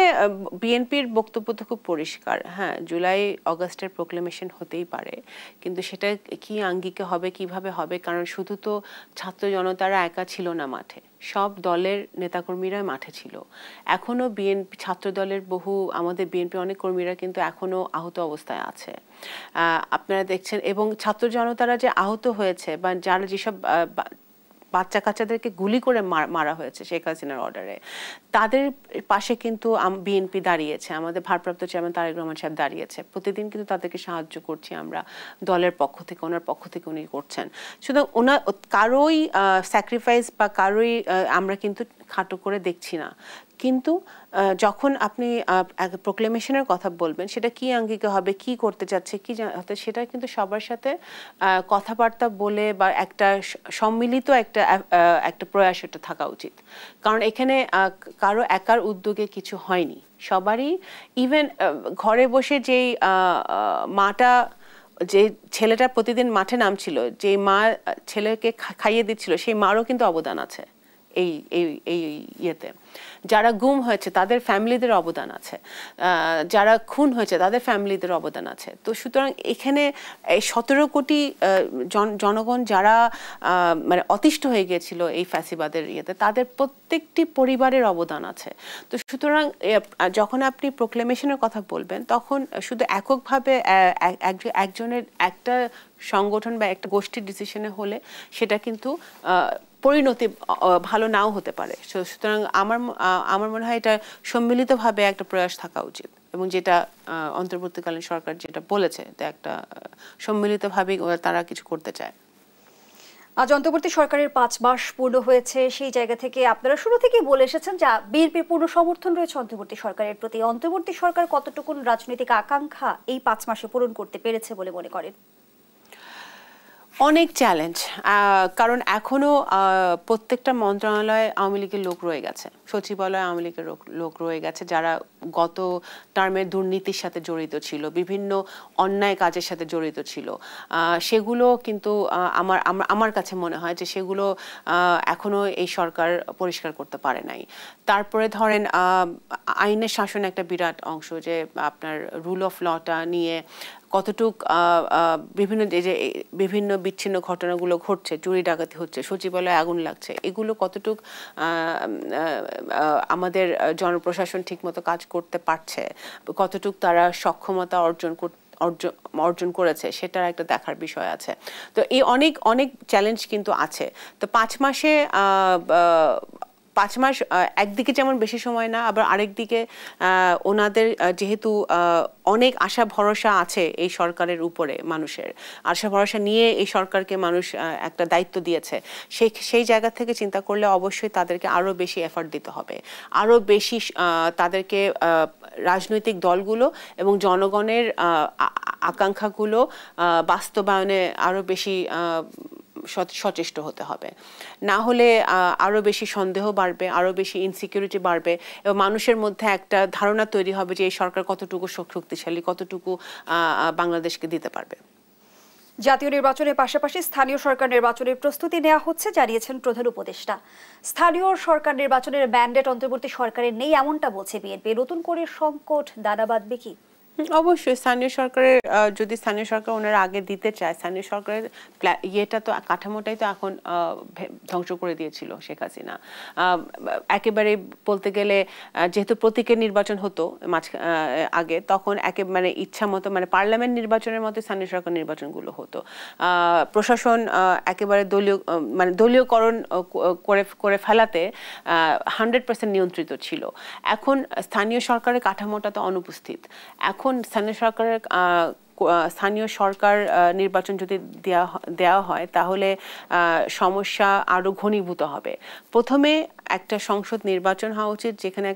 বিএনপির বক্তব্য তো খুব পরিষ্কার। হ্যাঁ, জুলাই অগাস্টের প্রোক্লেমেশন হতেই পারে, কিন্তু সেটা কি আঙ্গিকে হবে, কিভাবে হবে? কারণ শুধু তো ছাত্র জনতারা একা ছিল না মাঠে, সব দলের নেতাকর্মীরাই মাঠে ছিল। এখনো বিএনপি ছাত্র দলের আমাদের বিএনপি অনেক কর্মীরা কিন্তু এখনো আহত অবস্থায় আছে, আপনারা দেখছেন। এবং ছাত্র জনতারা যে আহত হয়েছে বা যারা যেসব বাচ্চা কাচ্চাদেরকে গুলি করে মারা হয়েছে শেখ হাসিনার অর্ডারে, তাদের পাশে কিন্তু বিএনপি দাঁড়িয়েছে, আমাদের ভারপ্রাপ্ত চেয়ারম্যান তারেক রহমান সাহেব দাঁড়িয়েছে। প্রতিদিন কিন্তু তাদেরকে সাহায্য করছি আমরা দলের পক্ষ থেকে, ওনার পক্ষ থেকে উনি করছেন। সুতরাং কারোই স্যাক্রিফাইস বা কারোই আমরা কিন্তু খাটো করে দেখছি না। কিন্তু যখন আপনি প্রোক্লেমেশনের কথা বলবেন সেটা কি আঙ্গিকে হবে, কি করতে চাচ্ছে, কি সেটা কিন্তু সবার সাথে কথাবার্তা বলে বা একটা সম্মিলিত একটা প্রয়াস এটা থাকা উচিত। কারণ এখানে কারো একার উদ্যোগে কিছু হয়নি, সবারই। ইভেন ঘরে বসে যেই মাটা, যে ছেলেটা প্রতিদিন মাঠে নামছিল, যে মা ছেলেকে খাইয়ে দিচ্ছিল, সেই মারও কিন্তু অবদান আছে এই এই এই ইয়েতে। যারা গুম হয়েছে তাদের ফ্যামিলিদের অবদান আছে, যারা খুন হয়েছে তাদের ফ্যামিলিদের অবদান আছে। তো সুতরাং এখানে এই 17 কোটি জনগণ যারা মানে অতিষ্ঠ হয়ে গিয়েছিল এই ফ্যাসিবাদের ইয়েতে, তাদের প্রত্যেকটি পরিবারের অবদান আছে। তো সুতরাং যখন আপনি প্রোক্লেমেশনের কথা বলবেন তখন শুধু এককভাবে একজনের একটা সংগঠন বা একটা গোষ্ঠীর ডিসিশনে হলে সেটা কিন্তু পরিণতি ভালো নাও হতে পারে। সুতরাং আমার মনে হয় এটা সম্মিলিতভাবে একটা প্রয়াস থাকা উচিত, এবং যেটা অন্তর্বর্তীকালীন সরকার যেটা বলেছে, একটা সম্মিলিতভাবে তারা কিছু করতে চায়। আজ অন্তর্বর্তী সরকারের 5 মাস পূর্ণ হয়েছে, সেই জায়গা থেকে আপনারা শুরু থেকেই বলে এসেছেন যে বিএনপির পূর্ণ সমর্থন রয়েছে অন্তর্বর্তী সরকারের প্রতি। অন্তর্বর্তী সরকার কতটুকু রাজনৈতিক আকাঙ্ক্ষা এই 5 মাসে পূরণ করতে পেরেছে বলে মনে করেন? অনেক চ্যালেঞ্জ, কারণ এখনো প্রত্যেকটা মন্ত্রণালয়ে আওয়ামী লীগের লোক রয়ে গেছে, সচিবালয়ে আওয়ামী লীগের লোক রয়ে গেছে, যারা গত টার্মের দুর্নীতির সাথে জড়িত ছিল, বিভিন্ন অন্যায় কাজের সাথে জড়িত ছিল। সেগুলো কিন্তু আমার কাছে মনে হয় যে সেগুলো এখনো এই সরকার পরিষ্কার করতে পারে নাই। তারপরে ধরেন আইনের শাসন একটা বিরাট অংশ, যে আপনার রুল অফ লটা নিয়ে কতটুক বিভিন্ন বিচ্ছিন্ন ঘটনাগুলো ঘটছে, চুরি ডাকাতি হচ্ছে, সচিবালয়ে আগুন লাগছে, এগুলো কতটুক আমাদের জনপ্রশাসন ঠিকমতো কাজ করতে পারছে, কতটুক তারা সক্ষমতা অর্জন করেছে, সেটার একটা দেখার বিষয় আছে। তো এই অনেক চ্যালেঞ্জ কিন্তু আছে। তো 5 মাসে 5 মাস একদিকে যেমন বেশি সময় না, আবার আরেকদিকে ওনাদের যেহেতু অনেক আশা ভরসা আছে এই সরকারের উপরে, মানুষের আশা ভরসা নিয়ে এই সরকারকে মানুষ একটা দায়িত্ব দিয়েছে, সেই জায়গা থেকে চিন্তা করলে অবশ্যই তাদেরকে আরও বেশি এফর্ট দিতে হবে, আরও বেশি তাদেরকে রাজনৈতিক দলগুলো এবং জনগণের আকাঙ্ক্ষাগুলো বাস্তবায়নে আরও বেশি সচেষ্ট হতে হবে। না হলে আরও বেশি সন্দেহ বাড়বে, আরও বেশি ইনসিকিউরিটি বাড়বে, এবং মানুষের মধ্যে একটা ধারণা তৈরি হবে যে এই সরকার কতটুকু শক্তিশালী, কতটুকু বাংলাদেশকে দিতে পারবে। জাতীয় নির্বাচনের পাশাপাশি স্থানীয় সরকার নির্বাচনের প্রস্তুতি নেওয়া হচ্ছে জানিয়েছেন প্রধান উপদেষ্টা। স্থানীয় সরকার নির্বাচনের ম্যান্ডেট অন্তর্বর্তী সরকারের নেই এমনটা বলছে বিএনপি। নতুন করে সংকট দানা বাঁধবে কি? অবশ্যই স্থানীয় সরকারের, যদি স্থানীয় সরকার ওনারা আগে দিতে চায়, স্থানীয় সরকারের ইয়েটা তো কাঠামোটাই তো এখন ধ্বংস করে দিয়েছিল শেখ হাসিনা। একেবারে বলতে গেলে যেহেতু প্রতীকের নির্বাচন হতো আগে, তখন একেবারে ইচ্ছা মতো, মানে পার্লামেন্ট নির্বাচনের মতো স্থানীয় সরকার নির্বাচনগুলো হতো। প্রশাসন একেবারে দলীয়করণ করে ফেলাতে 100% নিয়ন্ত্রিত ছিল। এখন স্থানীয় সরকারের কাঠামোটা তো অনুপস্থিত। এখন স্থানীয় সরকার নির্বাচন যদি দেওয়া হয় তাহলে সমস্যা আরো ঘনীভূত হবে। প্রথমে একটা সংসদ নির্বাচন হওয়া উচিত, যেখানে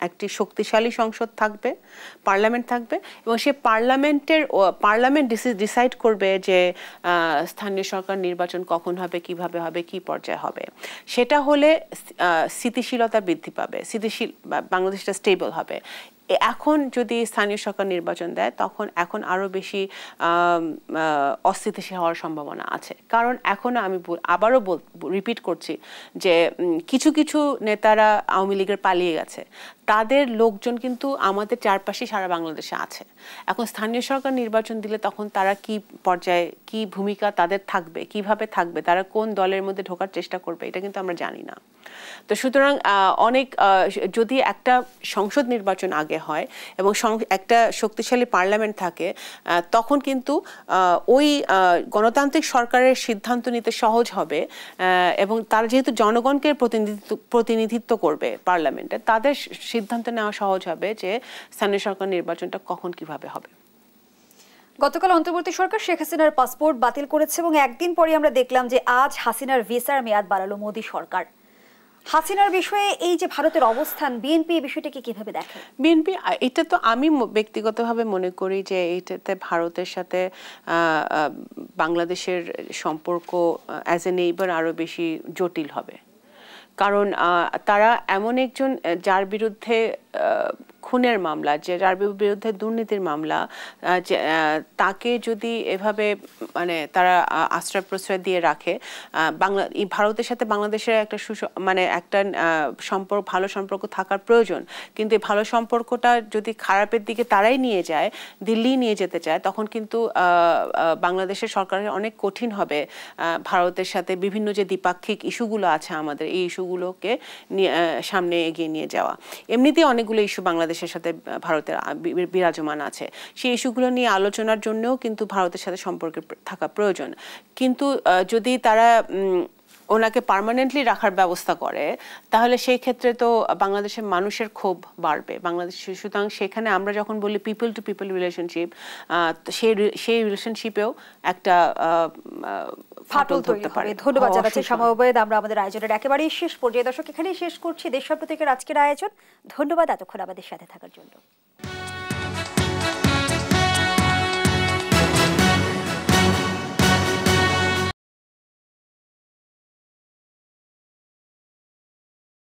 একটি শক্তিশালী সংসদ থাকবে, পার্লামেন্ট থাকবে, এবং সেই পার্লামেন্ট ডিসাইড করবে যে স্থানীয় সরকার নির্বাচন কখন হবে, কিভাবে হবে, কি পর্যায়ে হবে। সেটা হলে স্থিতিশীলতা বৃদ্ধি পাবে, বাংলাদেশটা স্টেবল হবে। এখন যদি স্থানীয় সরকার নির্বাচন দেয় তখন আরো বেশি অস্থিতিশীল হওয়ার সম্ভাবনা আছে। কারণ এখন আমি আবারও রিপিট করছি যে কিছু কিছু নেতারা আওয়ামী লীগের পালিয়ে গেছে, তাদের লোকজন কিন্তু আমাদের চারপাশে সারা বাংলাদেশে আছে। এখন স্থানীয় সরকার নির্বাচন দিলে তখন তারা কি পর্যায়ে, কি ভূমিকা তাদের থাকবে, কিভাবে থাকবে, তারা কোন দলের মধ্যে ঢোকার চেষ্টা করবে, এটা কিন্তু আমরা জানি না। তো সুতরাং যদি একটা সংসদ নির্বাচন আগে হয় এবং একটা শক্তিশালী পার্লামেন্ট থাকে, তখন কিন্তু ওই গণতান্ত্রিক সরকারের সিদ্ধান্ত নিতে সহজ হবে, এবং তারা যেহেতু জনগণকে প্রতিনিধিত্ব করবে পার্লামেন্টে, তাদের সিদ্ধান্ত নেওয়া সহজ হবে যে স্থানীয় সরকার নির্বাচনটা কখন কিভাবে হবে। গতকাল অন্তর্বর্তী সরকার শেখ হাসিনার পাসপোর্ট বাতিল করেছে এবং একদিন পরে আমরা দেখলাম যে আজ হাসিনার ভিসার মেয়াদ বাড়ালো মোদী সরকার। হাসিনার বিষয়ে এই যে ভারতের অবস্থান, বিএনপি এই বিষয়টাকে কিভাবে দেখে? বিএনপি, এটা তো আমি ব্যক্তিগতভাবে মনে করি যে এইটাতে ভারতের সাথে বাংলাদেশের সম্পর্ক অ্যাজ এ নেইবার আরো বেশি জটিল হবে। কারণ তারা এমন একজন যার বিরুদ্ধে খুনের মামলা, যার বিরুদ্ধে দুর্নীতির মামলা, তাকে যদি এভাবে মানে তারা আশ্রয় প্রশ্রয় দিয়ে রাখে, ভারতের সাথে বাংলাদেশের একটা মানে একটা ভালো সম্পর্ক থাকার প্রয়োজন, কিন্তু এই ভালো সম্পর্কটা যদি খারাপের দিকে তারাই নিয়ে যায়, দিল্লি নিয়ে যেতে চায়, তখন কিন্তু বাংলাদেশের সরকারের অনেক কঠিন হবে ভারতের সাথে বিভিন্ন যে দ্বিপাক্ষিক ইস্যুগুলো আছে আমাদের, এই ইস্যুগুলোকে সামনে এগিয়ে নিয়ে যাওয়া। এমনিতেই অনেকগুলো ইস্যু বাংলাদেশের সাথে ভারতের বিরাজমান আছে, সেই ইস্যুগুলো নিয়ে আলোচনার জন্যও কিন্তু ভারতের সাথে সম্পর্ক থাকা প্রয়োজন। কিন্তু যদি তারা ওনাকে পার্মানেন্টলি রাখার ব্যবস্থা করে, তাহলে সেই ক্ষেত্রে তো বাংলাদেশের মানুষের ক্ষোভ বাড়বে বাংলাদেশ। সুতরাং সেখানে আমরা যখন বলি পিপল টু পিপল রিলেশনশিপ, সেই রিলেশনশিপেও একটা ফাটল তৈরি হবে। ধন্যবাদ জানাচ্ছি শামা ওবায়েদ। আমরা আমাদের আয়োজনের একেবারেই শেষ পর্যায়ে, দর্শক এখানেই শেষ করছি দেশ প্রতীকের আজকের আয়োজন। ধন্যবাদ এতক্ষণ আমাদের সাথে থাকার জন্য।